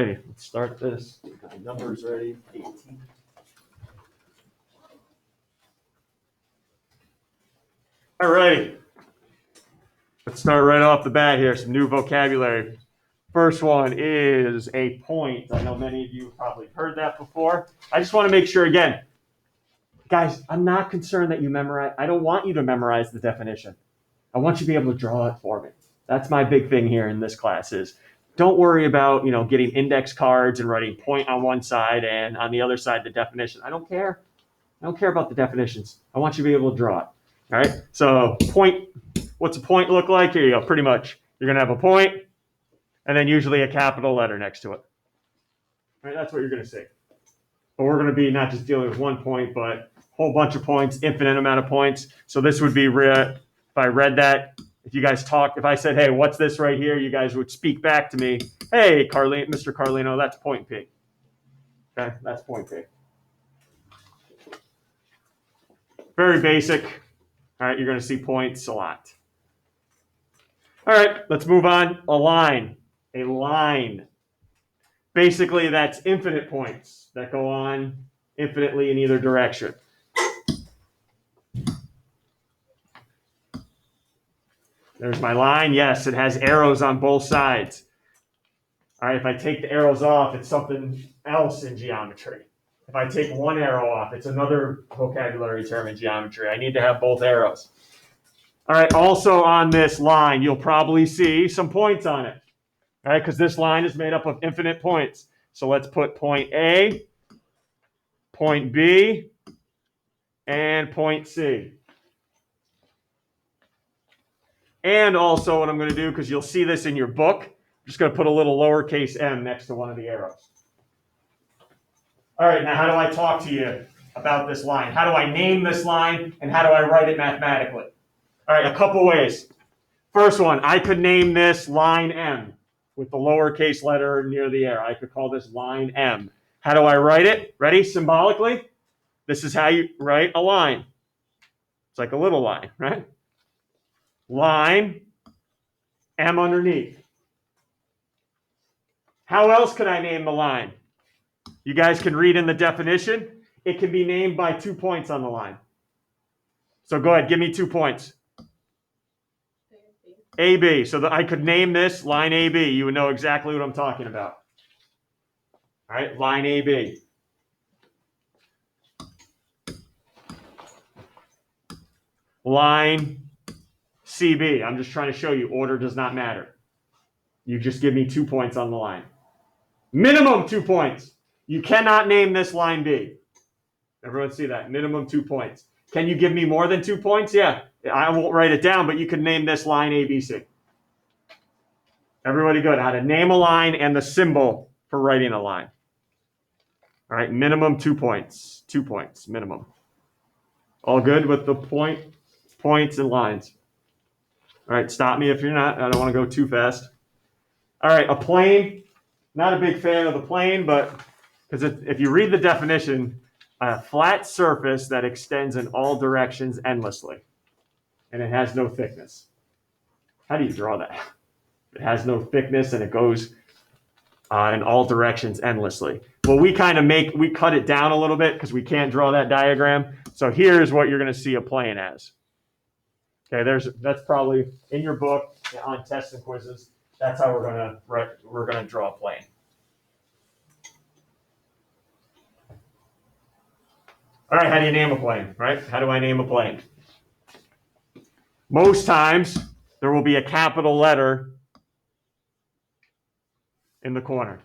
righty, let's start this. Got the numbers ready. 18. All righty. Let's start right off the bat here. Some new vocabulary. First one is a point. I know many of you have probably heard that before. I just want to make sure again, guys, I'm not concerned that you memorize. I don't want you to memorize the definition. I want you to be able to draw it for me. That's my big thing here in this class is don't worry about, getting index cards and writing point on one side and on the other side the definition. I don't care. I don't care about the definitions. I want you to be able to draw it. All right. So point, what's a point look like? Here you go. Pretty much. You're going to have a point and then usually a capital letter next to it. All right. That's what you're going to see. But we're going to be not just dealing with one point, but a whole bunch of points, infinite amount of points. So this would be, if I read that, if you guys talked, if I said, hey, what's this right here? You guys would speak back to me. Hey, Mr. Carlino, that's point P. Okay, that's point P. Very basic. All right, you're going to see points a lot. All right, let's move on. A line. A line. Basically, that's infinite points that go on infinitely in either direction. There's my line. Yes, it has arrows on both sides. All right, if I take the arrows off, it's something else in geometry. If I take one arrow off, it's another vocabulary term in geometry. I need to have both arrows. All right, also on this line, you'll probably see some points on it. All right, because this line is made up of infinite points. So let's put point A, point B, and point C. And also what I'm going to do, because you'll see this in your book, I'm just going to put a little lowercase m next to one of the arrows. All right, now how do I talk to you about this line? How do I name this line, and how do I write it mathematically? All right, a couple ways. First one, I could name this line M with the lowercase letter near the arrow. I could call this line M. How do I write it? Ready? Symbolically, this is how you write a line. It's like a little line, right? Line, M underneath. How else can I name the line? You guys can read in the definition. It can be named by 2 points on the line. So go ahead, give me 2 points. AB. So that I could name this line AB. You would know exactly what I'm talking about. All right, line AB. Line CB. I'm just trying to show you order does not matter. You just give me 2 points on the line. Minimum 2 points. You cannot name this line B. Everyone see that? Minimum 2 points. Can you give me more than 2 points? Yeah. I won't write it down, but you can name this line ABC. Everybody good? How to name a line and the symbol for writing a line. All right, minimum 2 points. 2 points, minimum. All good with the points and lines? All right, stop me if you're not. I don't want to go too fast. All right, a plane. Not a big fan of the plane, but because if you read the definition, a flat surface that extends in all directions endlessly, and it has no thickness. How do you draw that? It has no thickness and it goes in all directions endlessly. Well, we cut it down a little bit because we can't draw that diagram. So here's what you're going to see a plane as. Okay, that's probably in your book on tests and quizzes. That's how we're going to draw a plane. All right, how do you name a plane, right? How do I name a plane? Most times, there will be a capital letter in the corner.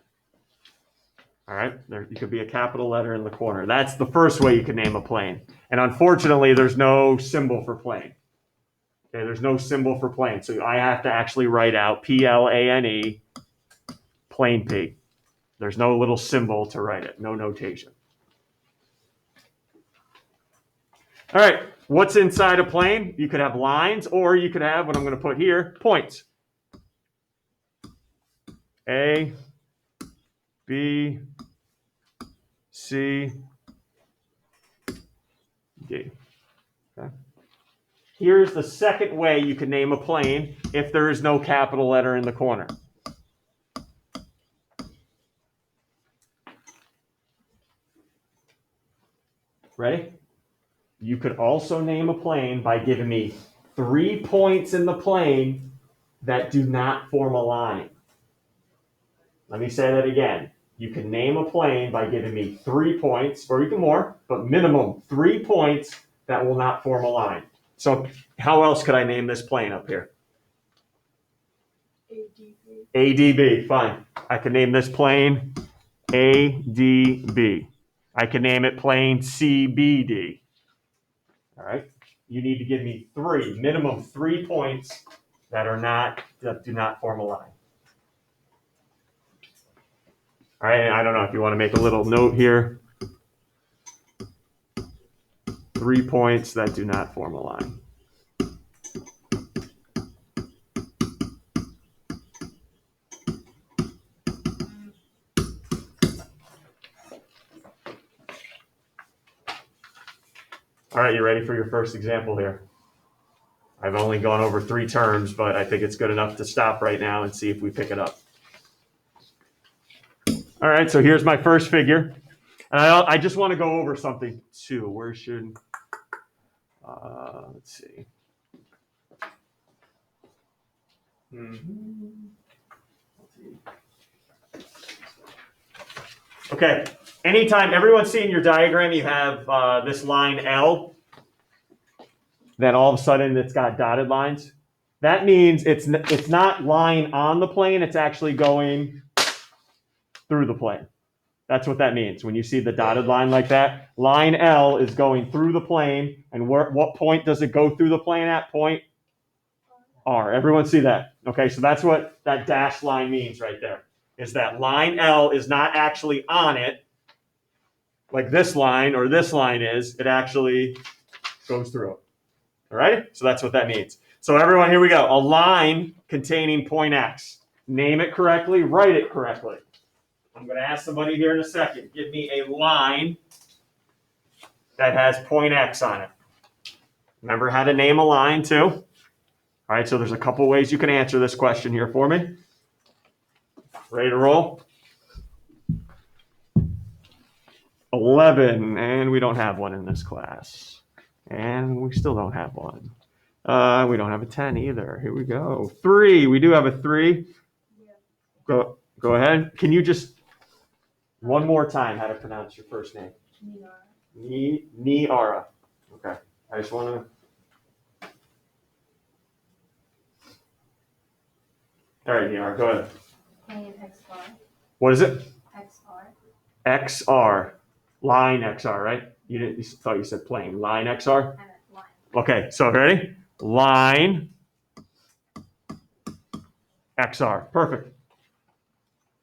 All right, you could be a capital letter in the corner. That's the first way you can name a plane. And unfortunately, there's no symbol for plane. Okay, there's no symbol for plane. So I have to actually write out Plane, plane P. There's no little symbol to write it, no notation. All right, what's inside a plane? You could have lines, or you could have, what I'm going to put here, points. A, B, C, D. Okay. Here's the second way you can name a plane if there is no capital letter in the corner. Ready? You could also name a plane by giving me 3 points in the plane that do not form a line. Let me say that again. You can name a plane by giving me 3 points, or even more, but minimum 3 points that will not form a line. So how else could I name this plane up here? ADB. ADB, fine. I can name this plane ADB. I can name it plane CBD. All right. You need to give me minimum 3 points that do not form a line. All right. I don't know if you want to make a little note here. 3 points that do not form a line. All right, you ready for your first example here? I've only gone over 3 terms, but I think it's good enough to stop right now and see if we pick it up. All right, so here's my first figure. And I just want to go over something too. Where should, let's see. Okay, anytime, everyone's seeing your diagram, you have this line L, then all of a sudden it's got dotted lines. That means it's not line on the plane, it's actually going through the plane. That's what that means. When you see the dotted line like that, line L is going through the plane, and what point does it go through the plane at? Point R. Everyone see that? Okay, so that's what that dashed line means right there, is that line L is not actually on it, like this line or this line is. It actually goes through it. All right? So that's what that means. So everyone, here we go. A line containing point X. Name it correctly, write it correctly. I'm going to ask somebody here in a second. Give me a line that has point X on it. Remember how to name a line too? All right, so there's a couple ways you can answer this question here for me. Ready to roll? 11, and we don't have one in this class. And we still don't have one. We don't have a 10 either. Here we go. 3, we do have a 3. Yeah. Go ahead. Can you just, one more time, how to pronounce your first name? Niara. Okay. I just want to. All right, Niara, go ahead. Plane XR. What is it? XR. XR. Line XR, right? You thought you said plane. Line XR? Line. Okay, so ready? Line XR. Perfect.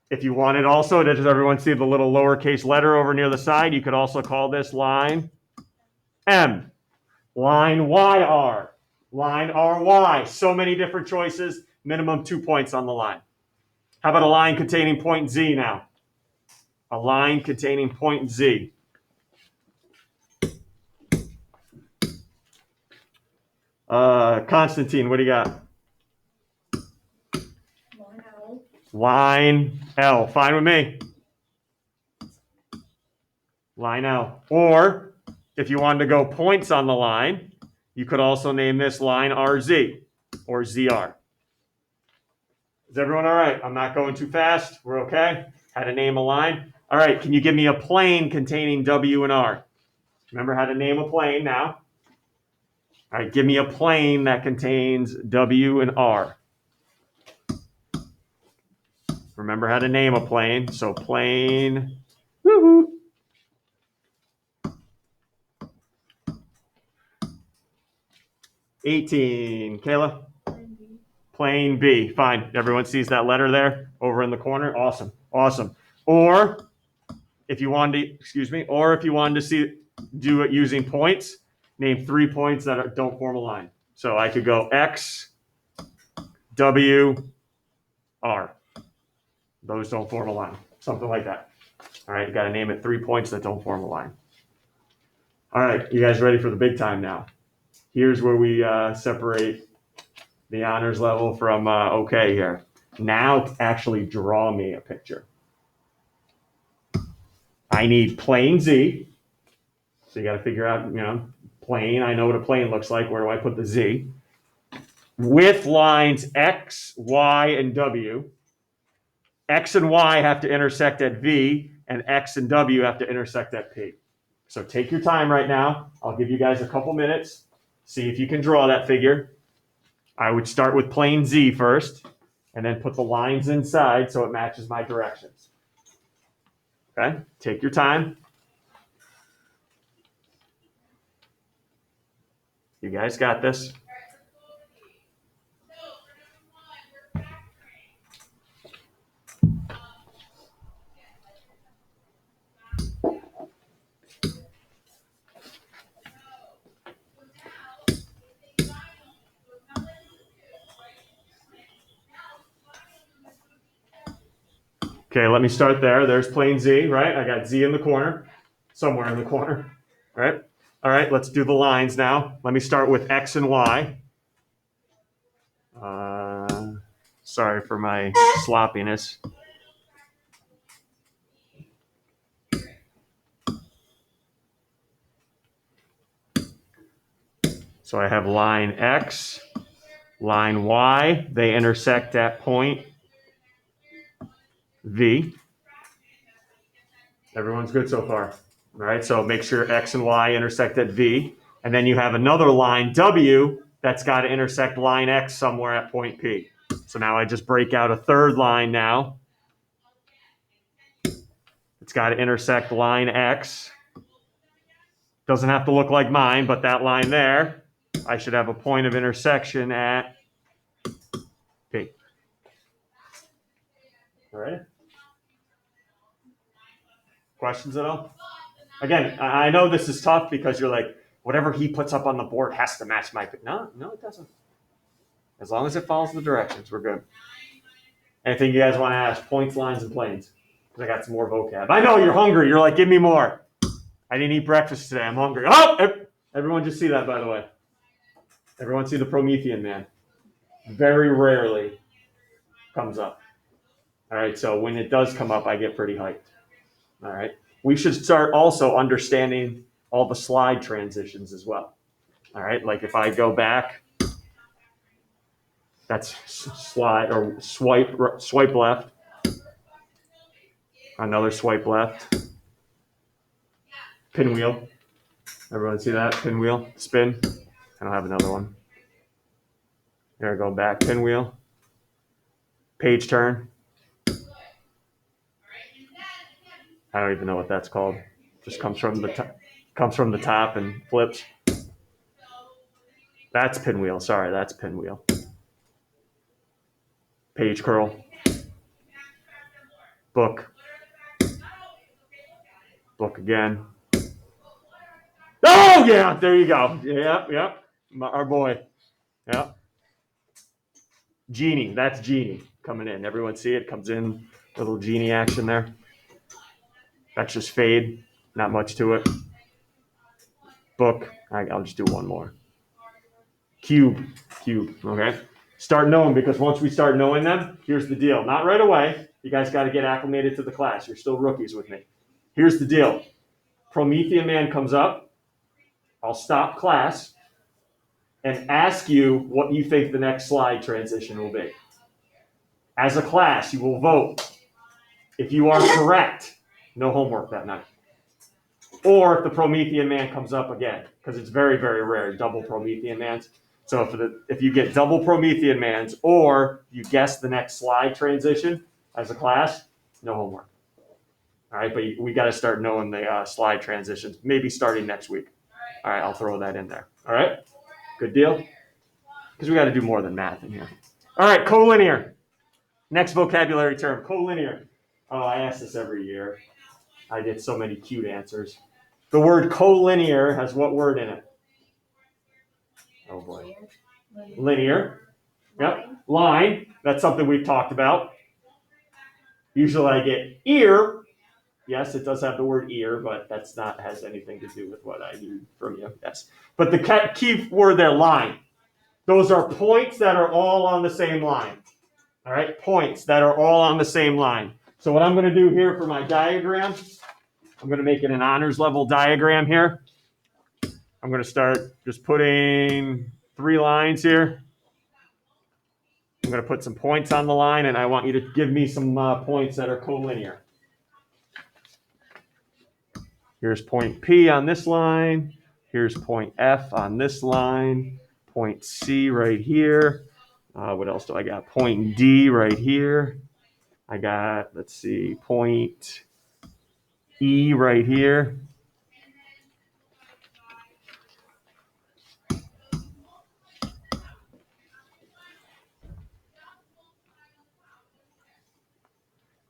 If you wanted also, does everyone see the little lowercase letter over near the side? You could also call this line M. Line YR. Line RY. So many different choices. Minimum 2 points on the line. How about a line containing point Z now? A line containing point Z. Constantine, what do you got? Line L. Line L. Fine with me. Line L. Or if you wanted to go points on the line, you could also name this line RZ or ZR. Is everyone all right? I'm not going too fast. We're okay? How to name a line? All right, can you give me a plane containing W and R? Remember how to name a plane now. All right, give me a plane that contains W and R. Remember how to name a plane. So plane, woohoo. $18, Kayla? Plane B. Fine. Everyone sees that letter there over in the corner? Awesome. Awesome. Or if you wanted to, do it using points, name 3 points that don't form a line. So I could go X, W, R. Those don't form a line. Something like that. All right, you got to name it 3 points that don't form a line. All right, you guys ready for the big time now? Here's where we separate the honors level from okay here. Now actually draw me a picture. I need plane Z. So you got to figure out, plane. I know what a plane looks like. Where do I put the Z? With lines X, Y, and W. X and Y have to intersect at V, and X and W have to intersect at P. So take your time right now. I'll give you guys a couple minutes. See if you can draw that figure. I would start with plane Z first, and then put the lines inside so it matches my directions. Okay? Take your time. You guys got this. Okay, let me start there. There's plane Z, right? I got Z in the corner, somewhere in the corner, right? All right, let's do the lines now. Let me start with X and Y. Sorry for my sloppiness. So I have line X, line Y. They intersect at point V. Everyone's good so far. All right, so make sure X and Y intersect at V. And then you have another line W that's got to intersect line X somewhere at point P. So now I just break out a third line now. It's got to intersect line X. Doesn't have to look like mine, but that line there, I should have a point of intersection at P. All right? Questions at all? Again, I know this is tough because you're like, whatever he puts up on the board has to match my. No, it doesn't. As long as it follows the directions, we're good. Anything you guys want to ask? Points, lines, and planes. Because I got some more vocab. I know you're hungry. You're like, give me more. I didn't eat breakfast today. I'm hungry. Oh, everyone just see that, by the way. Everyone see the Promethean man. Very rarely comes up. All right, so when it does come up, I get pretty hyped. All right. We should start also understanding all the slide transitions as well. All right, like if I go back, that's slide or swipe left, another swipe left, pinwheel. Everyone see that? Pinwheel, spin. I don't have another one. There I go, back, pinwheel, page turn. I don't even know what that's called. Just comes from the top and flips. That's pinwheel. Sorry, that's pinwheel. Page curl. Book. Book again. Oh yeah, there you go. Yeah. Our boy. Yeah. Genie. That's Genie coming in. Everyone see it? Comes in. Little Genie action there. That's just fade. Not much to it. Book. I'll just do one more. Cube. Okay. Start knowing, because once we start knowing them, here's the deal. Not right away. You guys got to get acclimated to the class. You're still rookies with me. Here's the deal. Promethean man comes up. I'll stop class and ask you what you think the next slide transition will be. As a class, you will vote. If you are correct, no homework that night. Or if the Promethean man comes up again, because it's very, very rare, double Promethean mans. So if you get double Promethean mans, or you guess the next slide transition as a class, no homework. All right, but we got to start knowing the slide transitions, maybe starting next week. All right, I'll throw that in there. All right, good deal? Because we got to do more than math in here. All right, collinear. Next vocabulary term, collinear. Oh, I ask this every year. I get so many cute answers. The word collinear has what word in it? Oh boy. Linear. Yep. Line. That's something we've talked about. Usually I get ear. Yes, it does have the word ear, but that's not has anything to do with what I need from you. Yes. But the key word there, line. Those are points that are all on the same line. All right, points that are all on the same line. So what I'm going to do here for my diagram, I'm going to make it an honors level diagram here. I'm going to start just putting 3 lines here. I'm going to put some points on the line, and I want you to give me some points that are collinear. Here's point P on this line. Here's point F on this line. Point C right here. What else do I got? Point D right here. I got, let's see, point E right here.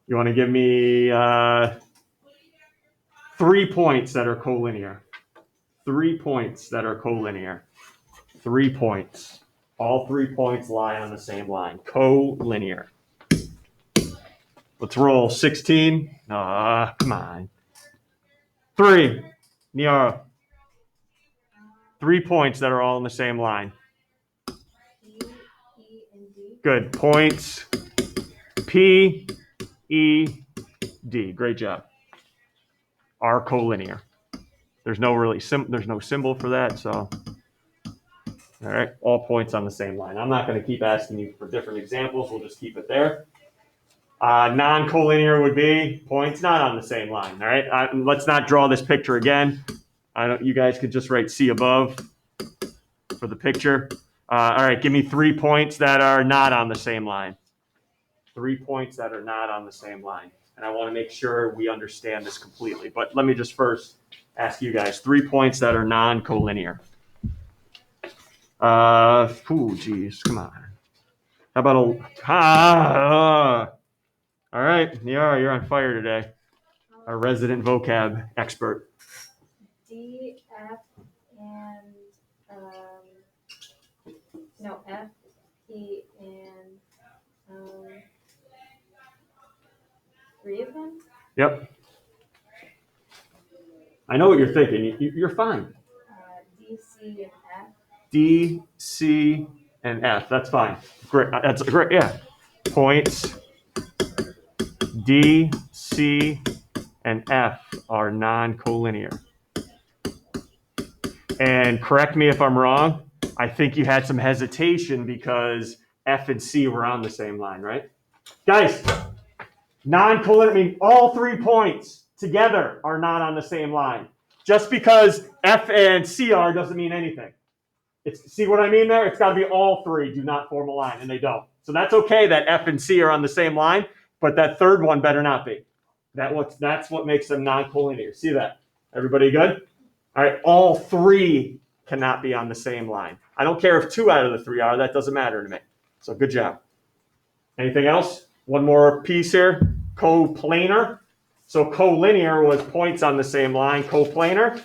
You want to give me 3 points that are collinear. 3 points that are collinear. 3 points. All 3 points lie on the same line. Collinear. Let's roll. 16. Come on. 3. Niara. 3 points that are all in the same line. P, E, and D. Good. Points P, E, D. Great job. Are collinear. There's no symbol for that, so all right, all points on the same line. I'm not going to keep asking you for different examples. We'll just keep it there. Non-collinear would be points not on the same line. All right, let's not draw this picture again. You guys could just write C above for the picture. All right, give me 3 points that are not on the same line. 3 points that are not on the same line. And I want to make sure we understand this completely. But let me just first ask you guys 3 points that are non-collinear. Geez, come on. How about all right, Niara, you're on fire today. Our resident vocab expert. D, F, and F, P, and 3 of them. Yep. I know what you're thinking. You're fine. D, C, and F. D, C, and F. That's fine. Great. That's great. Yeah. Points D, C, and F are non-collinear. And correct me if I'm wrong. I think you had some hesitation because F and C were on the same line, right? Guys, non-collinear, I mean, all 3 points together are not on the same line. Just because F and C are doesn't mean anything. See what I mean there? It's got to be all 3 do not form a line, and they don't. So that's okay that F and C are on the same line, but that third one better not be. That's what makes them non-collinear. See that? Everybody good? All right, all 3 cannot be on the same line. I don't care if 2 out of the 3 are. That doesn't matter to me. So good job. Anything else? One more piece here. Coplanar. So collinear was points on the same line. Coplanar,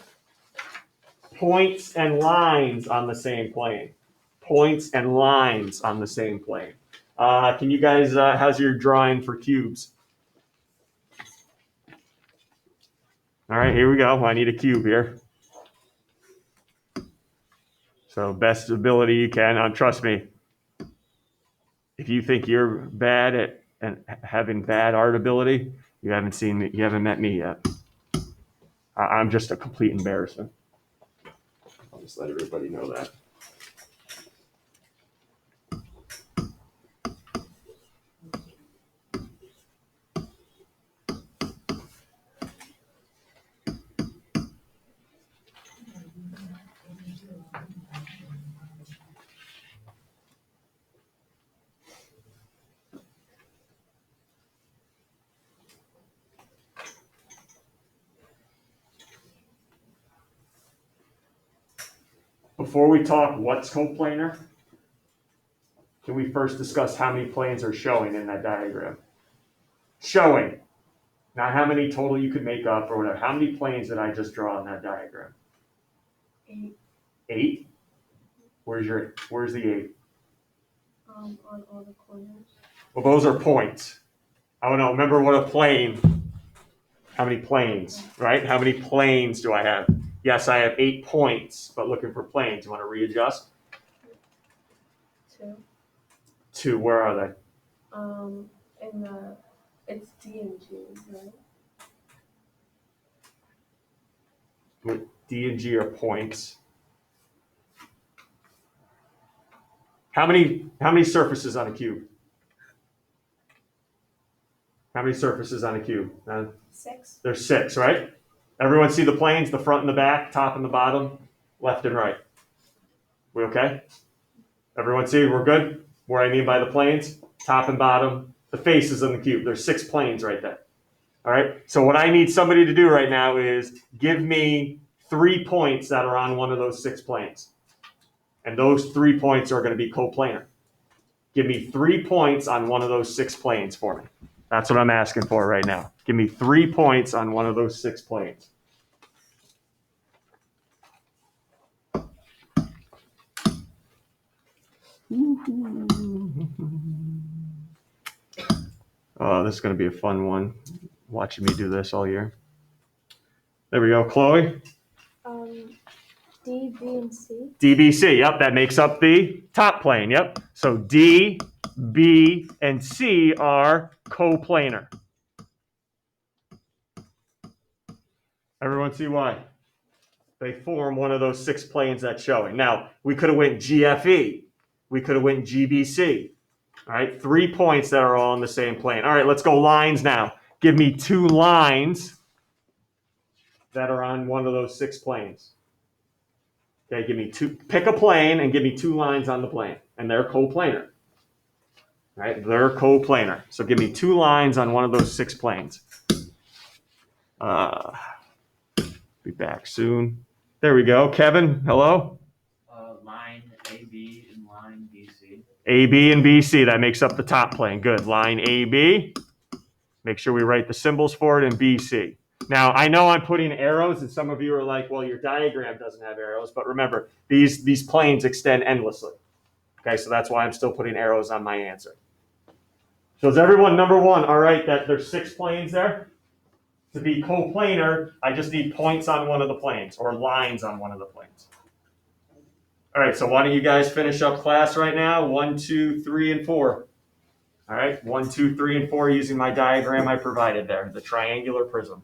points and lines on the same plane. Points and lines on the same plane. Can you guys, how's your drawing for cubes? All right, here we go. I need a cube here. So best ability you can. Trust me, if you think you're bad at and having bad art ability, you haven't met me yet. I'm just a complete embarrassment. I'll just let everybody know that. Before we talk what's coplanar, can we first discuss how many planes are showing in that diagram? Showing, not how many total you could make up or whatever. How many planes did I just draw in that diagram? 8. 8? Where's the 8? On all the corners. Well, those are points. I don't know. Remember what a plane, how many planes, right? How many planes do I have? Yes, I have 8 points, but looking for planes. You want to readjust? 2. 2, where are they? It's D and G, right? D and G are points. How many surfaces on a cube? How many surfaces on a cube? 6. There's 6, right? Everyone see the planes, the front and the back, top and the bottom, left and right. We okay? Everyone see we're good? What I mean by the planes, top and bottom, the faces on the cube. There's 6 planes right there. All right. So what I need somebody to do right now is give me 3 points that are on one of those 6 planes. And those 3 points are going to be coplanar. Give me 3 points on one of those 6 planes for me. That's what I'm asking for right now. Give me 3 points on one of those 6 planes. Oh, this is going to be a fun one. Watching me do this all year. There we go, Chloe. D, B, and C. DBC, yep, that makes up the top plane, yep. So D, B, and C are coplanar. Everyone see why? They form one of those 6 planes that's showing. Now, we could have went GFE. We could have went GBC. All right, 3 points that are all on the same plane. All right, let's go lines now. Give me 2 lines that are on one of those 6 planes. Okay, give me 2. Pick a plane and give me 2 lines on the plane, and they're coplanar. Right, they're coplanar. So give me 2 lines on one of those 6 planes. Be back soon. There we go. Kevin, hello. Line AB and line BC. AB and BC, that makes up the top plane. Good. Line AB. Make sure we write the symbols for it in BC. Now, I know I'm putting arrows, and some of you are like, well, your diagram doesn't have arrows. But remember, these planes extend endlessly. Okay, so that's why I'm still putting arrows on my answer. So is everyone number one all right that there's 6 planes there? To be coplanar, I just need points on one of the planes or lines on one of the planes. All right, so why don't you guys finish up class right now? 1, 2, 3, and 4. All right, 1, 2, 3, and 4 using my diagram I provided there, the triangular prism.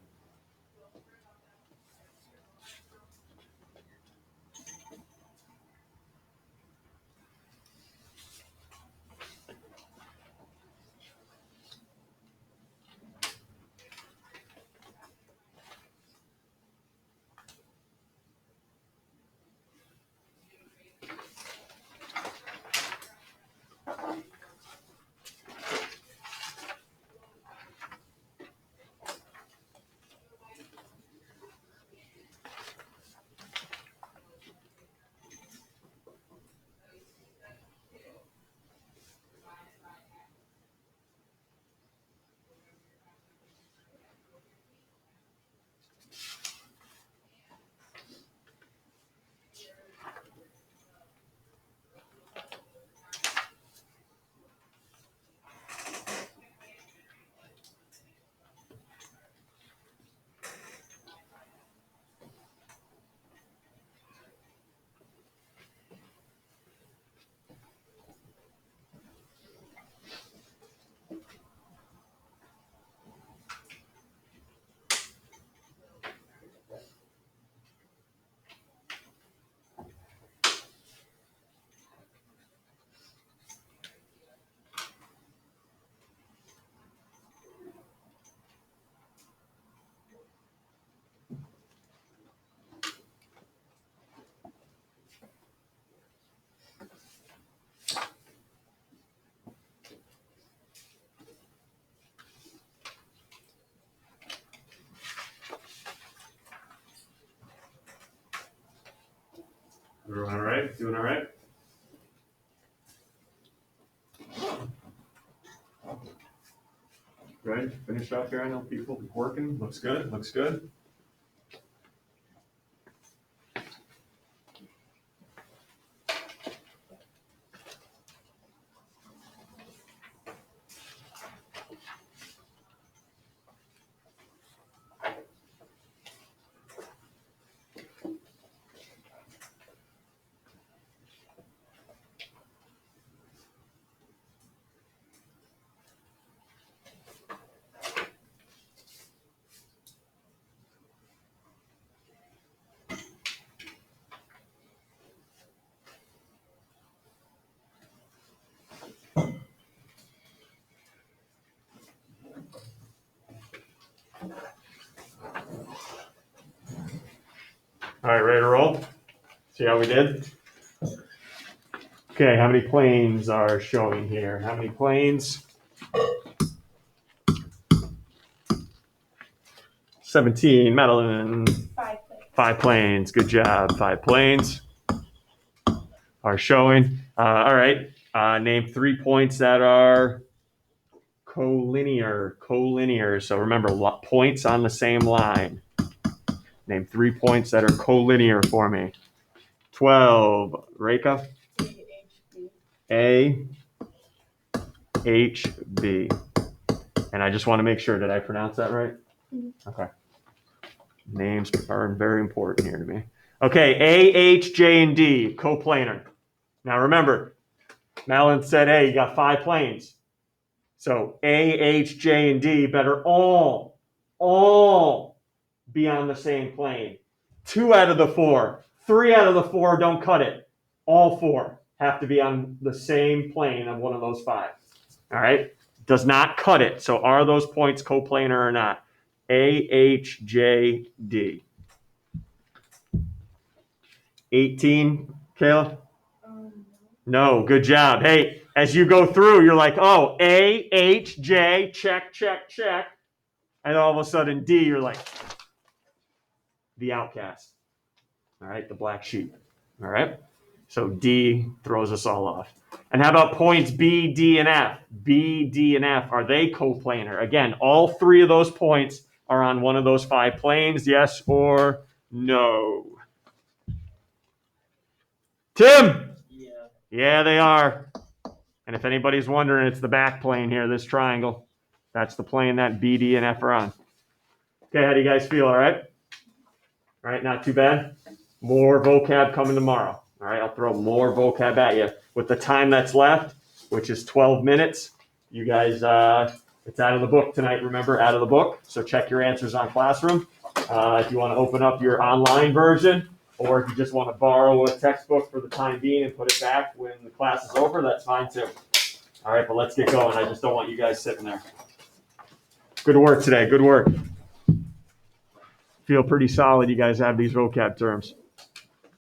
Everyone all right? Doing all right? Good. Finish up here. I know people working. Looks good. Looks good. All right, ready to roll? See how we did? Okay, how many planes are showing here? How many planes? 17, Madeline. 5 planes. 5 planes, good job. 5 planes are showing. All right, name 3 points that are collinear. Collinear, so remember, points on the same line. Name 3 points that are collinear for me. 12, Reka. A, H, B. And I just want to make sure, did I pronounce that right? Mhm. Okay. Names are very important here to me. Okay, A, H, J, and D, coplanar. Now remember, Madeline said, hey, you got 5 planes. So A, H, J, and D better all be on the same plane. 2 out of the 4, 3 out of the 4 don't cut it. All 4 have to be on the same plane of one of those 5. All right? Does not cut it. So are those points coplanar or not? A, H, J, D. 18, Kayla? No, good job. Hey, as you go through, you're like, oh, A, H, J, check, check, check. And all of a sudden, D, you're like, the outcast. All right, the black sheep. All right? So D throws us all off. And how about points B, D, and F? B, D, and F, are they coplanar? Again, all 3 of those points are on one of those 5 planes, yes or no? Tim? Yeah, they are. And if anybody's wondering, it's the back plane here, this triangle. That's the plane that B, D, and F are on. Okay, how do you guys feel, all right? All right, not too bad. More vocab coming tomorrow. All right, I'll throw more vocab at you. With the time that's left, which is 12 minutes, you guys, it's out of the book tonight, remember, out of the book. So check your answers on Classroom. If you want to open up your online version, or if you just want to borrow a textbook for the time being and put it back when the class is over, that's fine too. All right, but let's get going. I just don't want you guys sitting there. Good work today, good work. Feel pretty solid you guys have these vocab terms.